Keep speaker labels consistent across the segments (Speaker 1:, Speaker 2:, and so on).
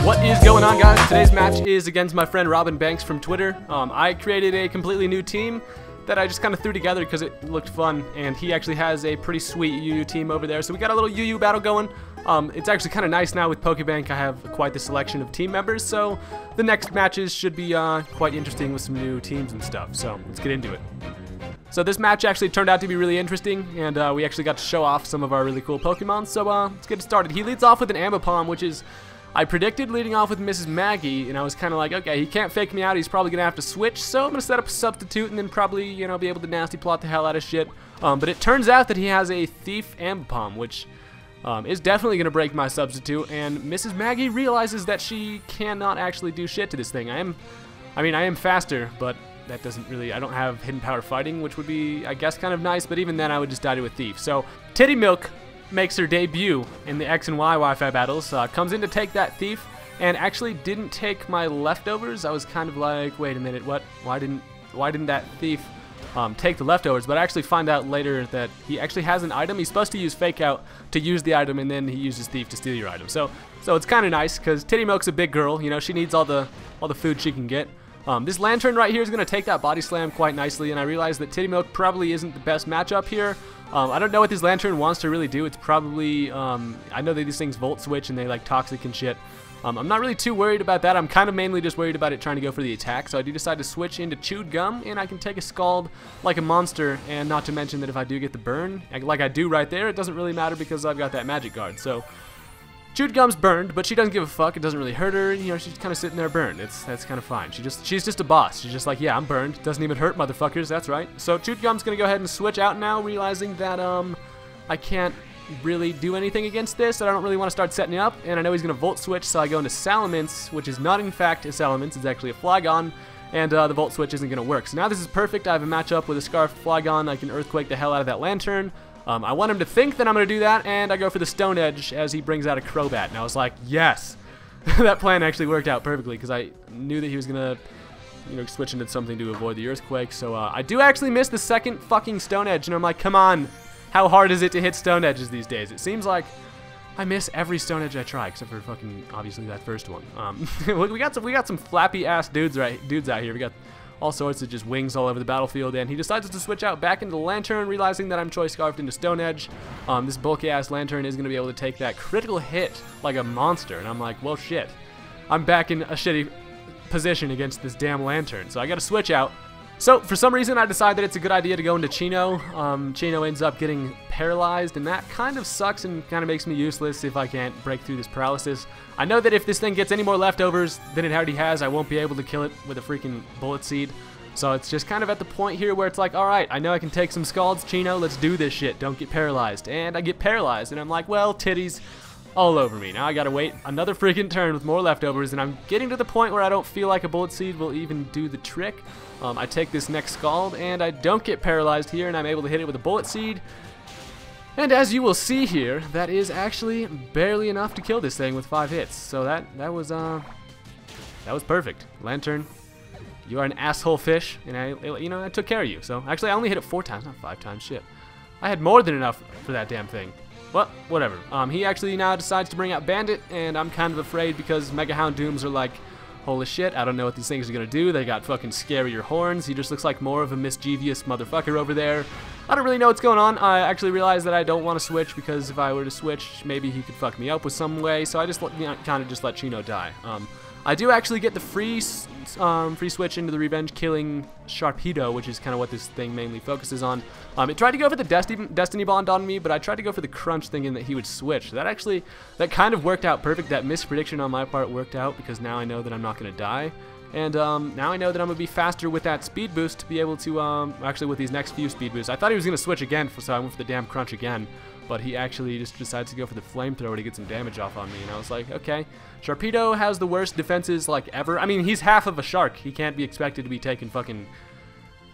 Speaker 1: What is going on, guys? Today's match is against my friend JustRobinBanks from Twitter. I created a completely new team that I just kind of threw together because it looked fun, and he actually has a pretty sweet UU team over there, so we got a little UU battle going. It's actually kind of nice now with Pokebank. I have quite the selection of team members, so the next matches should be quite interesting with some new teams and stuff, so let's get into it. So this match actually turned out to be really interesting, and we actually got to show off some of our really cool Pokemon, so let's get it started. He leads off with an Ambipom, which is, I predicted leading off with Mrs. Maggie, and I was kind of like, okay, he can't fake me out, he's probably going to have to switch, so I'm going to set up a substitute and then probably, you know, be able to nasty plot the hell out of shit. But it turns out that he has a Thief Ambipom, which is definitely going to break my substitute, and Mrs. Maggie realizes that she cannot actually do shit to this thing. I am faster, but that doesn't really, I don't have hidden power fighting, which would be, I guess, kind of nice, but even then I would just die to a Thief. So TittyMilk makes her debut in the X and Y Wi-Fi battles, comes in to take that Thief, and actually didn't take my leftovers. I was kind of like, wait a minute, what? Why didn't that Thief take the leftovers? But I actually find out later that he actually has an item. He's supposed to use Fake Out to use the item, and then he uses Thief to steal your item. So it's kind of nice, because TittyMilk's a big girl, you know, she needs all the food she can get. This Lantern right here is going to take that Body Slam quite nicely, and I realize that TittyMilk probably isn't the best matchup here. I don't know what this Lantern wants to really do. It's probably, I know that these things Volt Switch and they like Toxic and shit. I'm not really too worried about that. I'm kind of mainly just worried about it trying to go for the attack, so I do decide to switch into Chewed Gum, and I can take a Scald like a monster, and not to mention that if I do get the burn, like I do right there, it doesn't really matter because I've got that Magic Guard. So Chewed Gum's burned, but she doesn't give a fuck. It doesn't really hurt her. You know, she's kind of sitting there burned. That's kind of fine. She's just a boss. She's just like, yeah, I'm burned. Doesn't even hurt, motherfuckers. That's right. So Chewed Gum's gonna go ahead and switch out now, realizing that I can't really do anything against this. I don't really want to start setting it up, and I know he's gonna Volt Switch, so I go into Salamence, which is not in fact a Salamence. It's actually a Flygon, and the Volt Switch isn't gonna work. So now this is perfect. I have a matchup with a Scarf Flygon. I can Earthquake the hell out of that Lantern. I want him to think that I'm going to do that, and I go for the Stone Edge as he brings out a Crobat. And I was like, yes! That plan actually worked out perfectly, because I knew that he was going to, you know, switch into something to avoid the Earthquake. So I do actually miss the second fucking Stone Edge, and I'm like, come on! How hard is it to hit Stone Edges these days? It seems like I miss every Stone Edge I try, except for fucking, obviously, that first one. We got some flappy-ass dudes out here. We got all sorts of just wings all over the battlefield, and he decides to switch out back into the Lantern, realizing that I'm Choice Scarfed into Stone Edge. This bulky-ass Lantern is going to be able to take that critical hit like a monster, and I'm like, well, shit. I'm back in a shitty position against this damn Lantern, so I got to switch out. So, for some reason, I decide that it's a good idea to go into Chino. Chino ends up getting paralyzed, and that kind of sucks and kind of makes me useless if I can't break through this paralysis. I know that if this thing gets any more leftovers than it already has, I won't be able to kill it with a freaking Bullet Seed. So it's just kind of at the point here where it's like, alright, I know I can take some Scalds, Chino, let's do this shit, don't get paralyzed. And I get paralyzed, and I'm like, well, titties all over me. Now I gotta wait another freaking turn with more leftovers, and I'm getting to the point where I don't feel like a Bullet Seed will even do the trick. I take this next Scald, and I don't get paralyzed here, and I'm able to hit it with a Bullet Seed. And as you will see here, that is actually barely enough to kill this thing with 5 hits. So that was perfect. Lantern, you are an asshole fish, and I took care of you. So actually, I only hit it 4 times, not 5 times. Shit, I had more than enough for that damn thing. Well, whatever. He actually now decides to bring out Bandit, and I'm kind of afraid because Mega Houndooms are like, holy shit, I don't know what these things are gonna do. They got fucking scarier horns. He just looks like more of a mischievous motherfucker over there. I don't really know what's going on. I actually realized that I don't want to switch, because if I were to switch, maybe he could fuck me up with some way. So I just kind of just let Chino die. I do actually get the free switch into the Revenge killing Sharpedo, which is kind of what this thing mainly focuses on. It tried to go for the Destiny Bond on me, but I tried to go for the Crunch thinking that he would switch. That kind of worked out perfect. That misprediction on my part worked out, because now I know that I'm not going to die. And now I know that I'm going to be faster with that speed boost to be able to, actually with these next few speed boosts. I thought he was going to switch again, so I went for the damn Crunch again. But he actually just decides to go for the Flamethrower to get some damage off on me. And I was like, okay. Sharpedo has the worst defenses, like, ever. I mean, he's half of a shark. He can't be expected to be taking fucking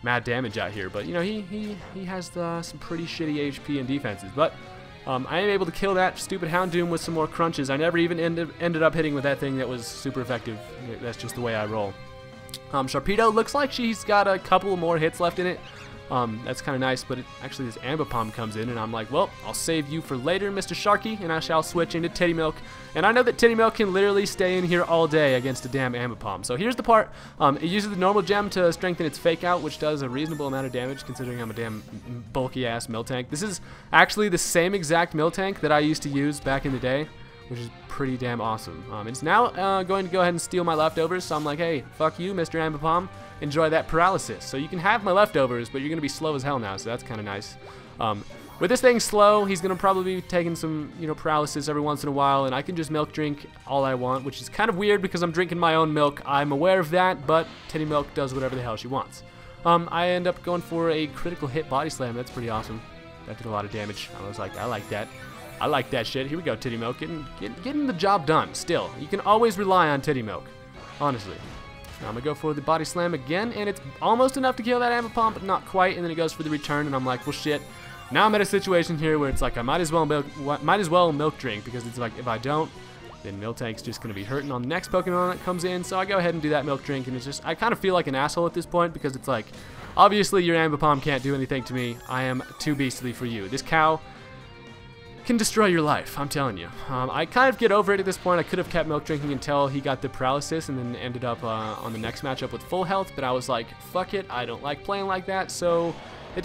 Speaker 1: mad damage out here. But, you know, he has some pretty shitty HP and defenses. But I am able to kill that stupid Houndoom with some more crunches. I never even ended up hitting with that thing that was super effective. That's just the way I roll. Sharpedo looks like she's got a couple more hits left in it. That's kind of nice, but actually this Ambipom comes in, and I'm like, well, I'll save you for later, Mr. Sharky, and I shall switch into TittyMilk. And I know that TittyMilk can literally stay in here all day against a damn Ambipom. So here's the part. It uses the normal gem to strengthen its fake out, which does a reasonable amount of damage considering I'm a damn bulky-ass Miltank. This is actually the same exact Miltank that I used to use back in the day, which is pretty damn awesome. It's now going to go ahead and steal my leftovers, so I'm like, hey, fuck you, Mr. Ambipom. Enjoy that paralysis. So you can have my leftovers, but you're going to be slow as hell now, so that's kind of nice. With this thing slow, he's going to probably be taking some, paralysis every once in a while, and I can just milk drink all I want, which is kind of weird because I'm drinking my own milk. I'm aware of that, but TittyMilk does whatever the hell she wants. I end up going for a critical hit body slam. That's pretty awesome. That did a lot of damage. I was like, I like that. I like that shit. Here we go, TittyMilk. Getting the job done still. You can always rely on TittyMilk, honestly. I'm going to go for the body slam again, and it's almost enough to kill that Ambipom, but not quite, and then it goes for the return, and I'm like, well, shit. Now I'm at a situation here where it's like I might as well milk drink, because it's like if I don't, then Miltank's just going to be hurting on the next Pokemon that comes in, so I go ahead and do that milk drink, and it's just, I kind of feel like an asshole at this point, because it's like, obviously your Ambipom can't do anything to me. I am too beastly for you. This cow can destroy your life, I'm telling you. I kind of get over it at this point. I could have kept milk drinking until he got the paralysis and then ended up on the next matchup with full health, but I was like, fuck it, I don't like playing like that, so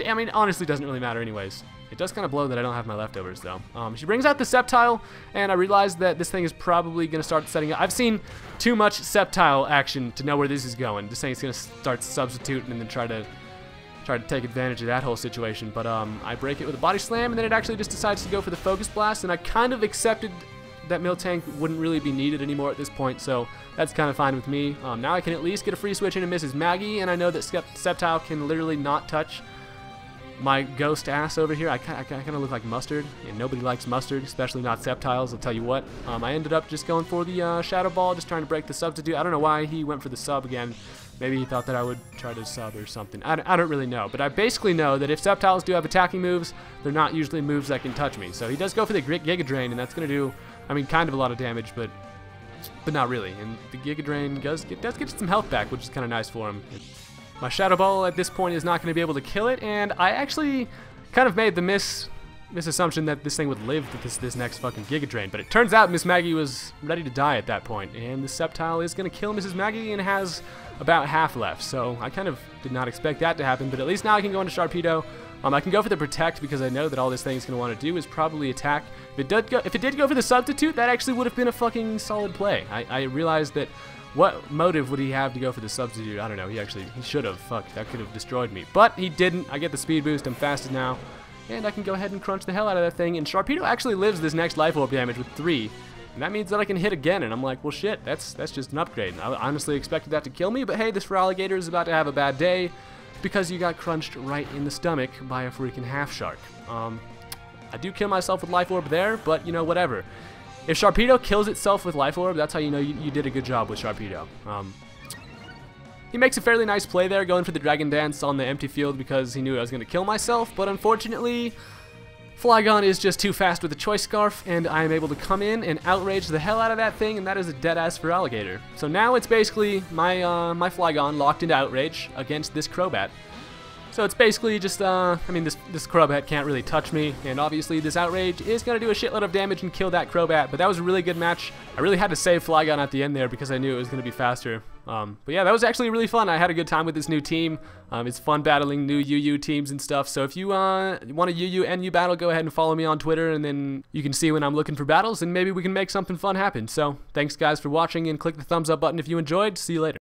Speaker 1: I mean, honestly, doesn't really matter anyways. It does kind of blow that I don't have my leftovers, though. She brings out the Sceptile, and I realized that this thing is probably going to start setting up. I've seen too much Sceptile action to know where this is going. This thing's going to start substituting and then try to take advantage of that whole situation, but I break it with a body slam, and then it actually just decides to go for the focus blast, and I kind of accepted that Miltank wouldn't really be needed anymore at this point, so that's kind of fine with me. Now I can at least get a free switch into Mrs. Maggie, and I know that Sceptile can literally not touch my ghost ass over here. I kind of look like mustard, and nobody likes mustard, especially not Sceptiles, I'll tell you what. I ended up just going for the Shadow Ball, just trying to break the substitute. I don't know why he went for the sub again. Maybe he thought that I would try to sub or something. I don't really know, but I basically know that if Sceptiles do have attacking moves, they're not usually moves that can touch me. So he does go for the Giga Drain, and that's going to do, I mean, kind of a lot of damage, but not really. And the Giga Drain does get some health back, which is kind of nice for him. My Shadow Ball at this point is not going to be able to kill it, and I actually kind of made the misassumption that this thing would live this next fucking Giga Drain, but it turns out Miss Maggie was ready to die at that point, and the Sceptile is going to kill Mrs. Maggie and has about half left, so I kind of did not expect that to happen, but at least now I can go into Sharpedo. I can go for the Protect because I know that all this thing is going to want to do is probably attack. If it did go for the Substitute, that actually would have been a fucking solid play. I realized that what motive would he have to go for the Substitute? I don't know, he should have. Fuck, that could have destroyed me, but he didn't. I get the speed boost, I'm faster now, and I can go ahead and crunch the hell out of that thing, and Sharpedo actually lives this next Life Orb damage with 3. And that means that I can hit again, and I'm like, well, shit, that's just an upgrade. I honestly expected that to kill me, but hey, this Feraligatr is about to have a bad day because you got crunched right in the stomach by a freaking half shark. I do kill myself with Life Orb there, but, whatever. If Sharpedo kills itself with Life Orb, that's how you know you did a good job with Sharpedo. He makes a fairly nice play there, going for the Dragon Dance on the empty field because he knew I was going to kill myself, but unfortunately, Flygon is just too fast with the Choice Scarf, and I am able to come in and outrage the hell out of that thing, and that is a dead-ass Feraligatr. So now it's basically my my Flygon locked into Outrage against this Crobat. So it's basically just, I mean, this Crobat can't really touch me, and obviously this Outrage is going to do a shitload of damage and kill that Crobat, but that was a really good match. I really had to save Flygon at the end there because I knew it was going to be faster. But yeah, that was actually really fun. I had a good time with this new team. It's fun battling new UU teams and stuff, so if you want a UU NU battle, go ahead and follow me on Twitter, and then you can see when I'm looking for battles, and maybe we can make something fun happen. So thanks guys for watching, and click the thumbs up button if you enjoyed. See you later.